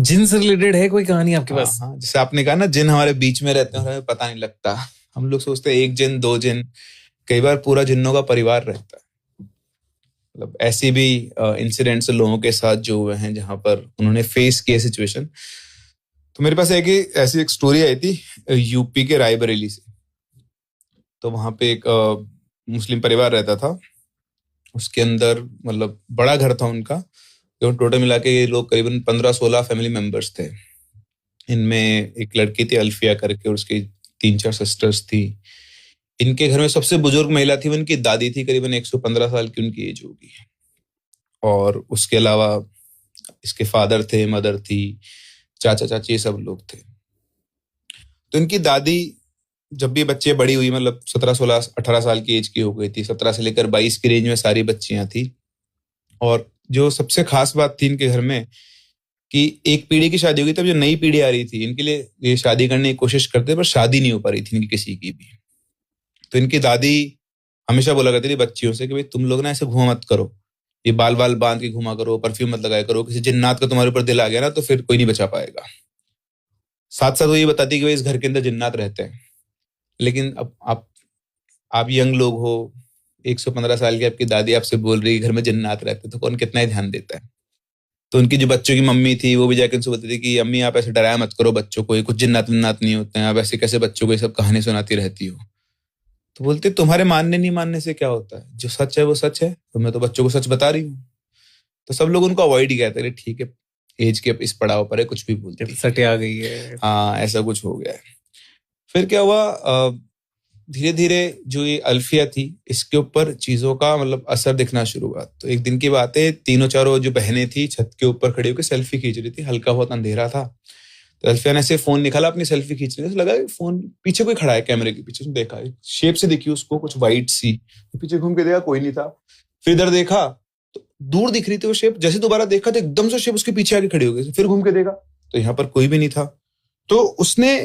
जिन से रिलेटेड है कोई कहानी आपके हाँ पास? हाँ, जैसे आपने कहा ना जिन हमारे बीच में रहते हैं और हमें पता नहीं लगता। हम लोग सोचते हैं एक जिन दो जिन, कई बार पूरा जिन्नों का परिवार रहता है। मतलब ऐसी भी इंसिडेंट्स लोगों के साथ जो हुए हैं जहां पर उन्होंने फेस किया सिचुएशन। तो मेरे पास ऐसी एक स्टोरी आई थी यूपी के रायबरेली से। तो वहां पे एक मुस्लिम परिवार रहता था। उसके अंदर मतलब बड़ा घर था उनका। तो टोटल मिला के ये लोग करीबन 15-16 फैमिली मेंबर्स थे। इनमें एक लड़की थी अल्फिया करके और उसकी 3-4 सिस्टर्स थी। इनके घर में सबसे बुजुर्ग महिला थी वो इनकी दादी थी, करीबन 115 साल की उनकी एज होगी। और उसके अलावा इसके फादर थे, मदर थी, चाचा चाची, ये सब लोग थे। तो इनकी दादी जब भी बच्चे बड़ी हुई, मतलब 17-16-18 साल की एज की हो गई थी, 17 से लेकर 22 की रेंज में सारी बच्चियां थी। और जो सबसे खास बात थी इनके घर में कि एक पीढ़ी की शादी हो गई, तब जो नई पीढ़ी आ रही थी इनके लिए ये शादी करने की कोशिश करते पर शादी नहीं हो पा रही थी इनकी किसी की भी। तो इनकी दादी हमेशा बोला करती थी बच्चियों से कि भाई तुम लोग ना ऐसे घुमा मत करो, ये बाल बाल बांध के घुमा करो, परफ्यूम मत लगाया करो, किसी जिन्नात का तुम्हारे ऊपर दिल आ गया ना तो फिर कोई नहीं बचा पाएगा। साथ साथ वो ये बताती कि भाई इस घर के अंदर जिन्नात रहते हैं। लेकिन अब आप यंग लोग हो, 115 साल की आपकी दादी आपसे बोल रही है घर में जिन्नात रहते हैं, तो कौन कितना ही ध्यान देता है। तो उनकी जो बच्चों की मम्मी थी वो भी जाकर उनसे बोलती थी कि अम्मी आप ऐसे डराया मत करो बच्चों को, ये कुछ जिन्नात विन्नात नहीं होते हैं, आप ऐसे कैसे बच्चों को ये सब कहानी सुनाती रहती हो। तो बोलते तुम्हारे मानने नहीं मानने से क्या होता है, जो सच है वो सच है, तो मैं तो बच्चों को सच बता रही हूँ। तो सब लोग उनको अवॉइड ही कहते रहे, ठीक है एज के इस पड़ाव पर है, कुछ भी बोलती है। सटे आ गई है। हाँ ऐसा कुछ हो गया है। फिर क्या हुआ, धीरे धीरे जो ये अल्फिया थी इसके ऊपर चीजों का मतलब असर दिखना शुरू हुआ। तो एक दिन की बात है, तीनों चारों जो बहनें थी छत के ऊपर खड़ी होकर सेल्फी खींच रही थी, हल्का बहुत अंधेरा था। तो अल्फिया ने ऐसे फोन निकाला अपनी सेल्फी खींचने, तो लगा फोन पीछे कोई खड़ा है, कैमरे के पीछे। उसने देखा शेप से दिखी उसको कुछ व्हाइट सी, तो पीछे घूम के देखा कोई नहीं था। फिर इधर देखा तो दूर दिख रही थी वो शेप, जैसे दोबारा देखा तो एकदम से शेप उसके पीछे आके खड़ी हो गई। फिर घूम के देखा तो यहाँ पर कोई भी नहीं था। तो उसने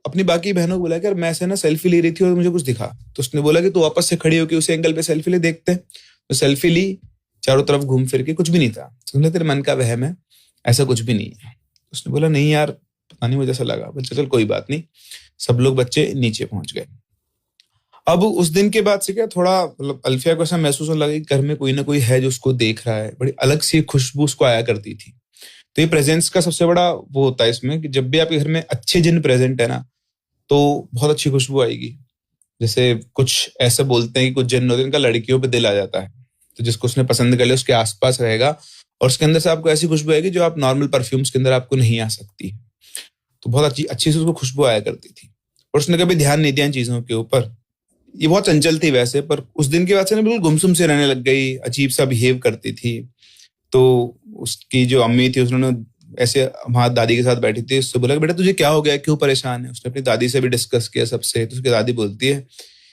अपनी बाकी बहनों को बोला कि यार मैं से ना सेल्फी ले रही थी और मुझे कुछ दिखा। तो उसने बोला कि तू वापस से खड़ी होकर उसी एंगल पे सेल्फी ले, देखते। तो सेल्फी ली, चारों तरफ घूम फिर के कुछ भी नहीं था। तो उसने तेरे मन का वहम है, ऐसा कुछ भी नहीं है। उसने बोला नहीं यार पता नहीं मुझे ऐसा लगा। बोले चल कोई बात नहीं। सब लोग बच्चे नीचे पहुंच गए। अब उस दिन के बाद से क्या थोड़ा मतलब अल्फिया को ऐसा महसूस होने लगा कि घर में कोई ना कोई है जो उसको देख रहा है। बड़ी अलग सी खुशबू उसको आया करती थी। तो ये प्रेजेंस का सबसे बड़ा वो होता है इसमें कि जब भी आपके घर में अच्छे जिन प्रेजेंट है ना तो बहुत अच्छी खुशबू आएगी। जैसे कुछ ऐसे बोलते हैं कि कुछ जिन होते हैं इनका लड़कियों पे दिल आ जाता है, तो जिसको उसने पसंद कर लिया उसके आसपास रहेगा और उसके अंदर से आपको ऐसी खुशबू आएगी जो आप नॉर्मल परफ्यूम्स के अंदर आपको नहीं आ सकती। तो बहुत अच्छी अच्छी से उसको खुशबू आया करती थी और उसने कभी ध्यान नहीं दिया इन चीजों के ऊपर। ये बहुत चंचल थी वैसे, पर उस दिन के बाद से ना बिल्कुल गुमसुम से रहने लग गई, अजीब सा बिहेव करती थी। तो उसकी जो अम्मी थी उसने ऐसे हमारी दादी के साथ बैठी थी, उससे बोला कि बेटा तुझे क्या हो गया, क्यों परेशान है। उसने अपनी दादी से भी डिस्कस किया सबसे। तो उसकी दादी बोलती है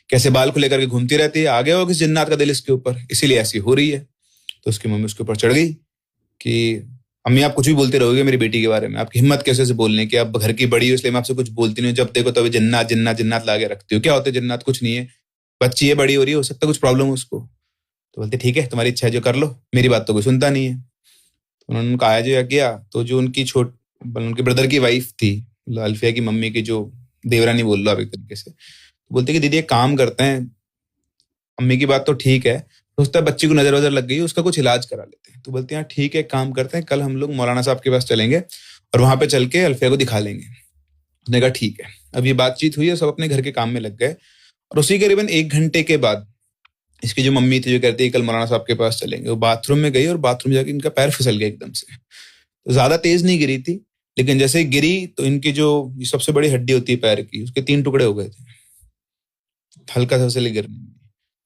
कैसे बाल खुले करके घूमती रहती है, आ गया हो किस जिन्नात का दिल इसके ऊपर, इसीलिए ऐसी हो रही है। तो उसकी मम्मी उसके ऊपर चढ़ गई कि अम्मी आप कुछ भी बोलते रहोगे मेरी बेटी के बारे में, आपकी हिम्मत कैसे से बोलने की, आप घर की बड़ी हो इसलिए मैं आपसे कुछ बोलती नहीं, जब देखो तभी जिन्नात जिन्नात जिन्नात ला के रखती हो, क्या होते जिन्नात, कुछ नहीं है, बच्ची है बड़ी हो रही है, हो सकता है कुछ प्रॉब्लम हो उसको। तो बोलते ठीक है तुम्हारी इच्छा है जो कर लो, मेरी बात तो कोई सुनता नहीं है। तो उन्होंने उनका आया जो किया। तो जो उनके ब्रदर की वाइफ थी, अल्फिया की मम्मी की जो देवरानी बोल लो आप एक तरीके से, तो बोलते कि दीदी एक काम करते हैं, अम्मी की बात तो ठीक है, सोचता है बच्ची को नजर वजर लग गई उसका कुछ इलाज करा लेते हैं। तो बोलते हैं ठीक है काम करते हैं, कल हम लोग मौलाना साहब के पास चलेंगे और वहां पे चल के अल्फिया को दिखा लेंगे। उसने कहा ठीक है। अब ये बातचीत हुई और सब अपने घर के काम में लग गए। और उसी करीबन 1 घंटे के बाद इसकी जो मम्मी थी जो कहती है कल मौलाना साहब के पास चलेंगे, वो बाथरूम में गई और बाथरूम जाके इनका पैर फिसल गया एकदम से। तो ज्यादा तेज नहीं गिरी थी, लेकिन जैसे ही गिरी तो इनकी जो सबसे बड़ी हड्डी होती है पैर की, उसके 3 टुकड़े हो गए थे हल्का सा फिसली गिरने में।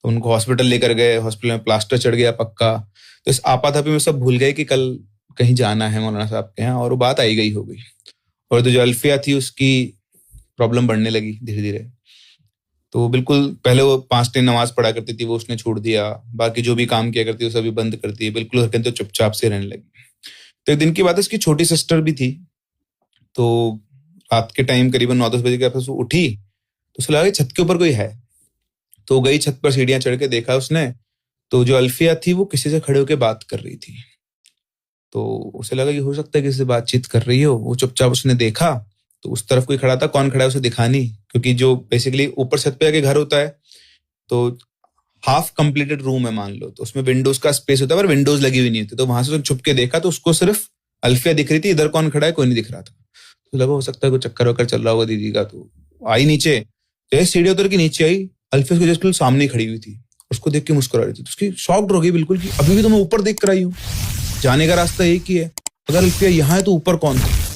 तो उनको हॉस्पिटल लेकर गए, हॉस्पिटल में प्लास्टर चढ़ गया पक्का। तो इस आपाधापी में सब भूल गए कि कल कहीं जाना है मौलाना साहब के यहाँ, और वो बात आई गई हो गई। और तो जो अल्फिया थी उसकी प्रॉब्लम बढ़ने लगी धीरे धीरे। तो बिल्कुल पहले वो 5 टाइम नमाज पढ़ा करती थी, वो उसने छोड़ दिया। बाकी जो भी काम किया करती है वो सभी बंद कर दिए, बिल्कुल घर के अंदर चुपचाप से रहने लगी। तो एक दिन की बात है, उसकी छोटी सिस्टर भी थी। तो रात के टाइम करीबन 9-10 बजे के आसपास वो उठी तो उसे लगा कि छत के ऊपर कोई है। तो गई छत पर, सीढ़ियां चढ़ के देखा उसने, तो जो अल्फिया थी वो किसी से खड़े होकर बात कर रही थी। तो उसे लगा कि हो सकता है किसी से बातचीत कर रही हो। वो चुपचाप उसने देखा तो उस तरफ कोई खड़ा था, कौन खड़ा है उसे दिखा नहीं, क्योंकि जो बेसिकली ऊपर छत पे आके घर होता है तो हाफ कंप्लीटेड रूम है मान लो, तो उसमें विंडोज का स्पेस होता है पर विंडोज लगी हुई नहीं होती। तो वहां से उसने छुप के देखा तो उसको सिर्फ अल्फिया दिख रही थी, इधर कौन खड़ा है कोई नहीं दिख रहा था। तो लगा हो सकता है कोई चक्कर वक्कर चल रहा होगा दीदी का। तो आई नीचे, जैसे सीढ़ी उतर के नीचे आई, अल्फिया उसके जस्ट सामने खड़ी हुई थी, उसको देख के मुस्कुरा रही थी। तो उसकी शॉक्ड हो गई बिल्कुल कि अभी भी तो मैं ऊपर देख कर आई हूँ, जाने का रास्ता एक ही है, अगर अल्फिया यहाँ है तो ऊपर कौन था।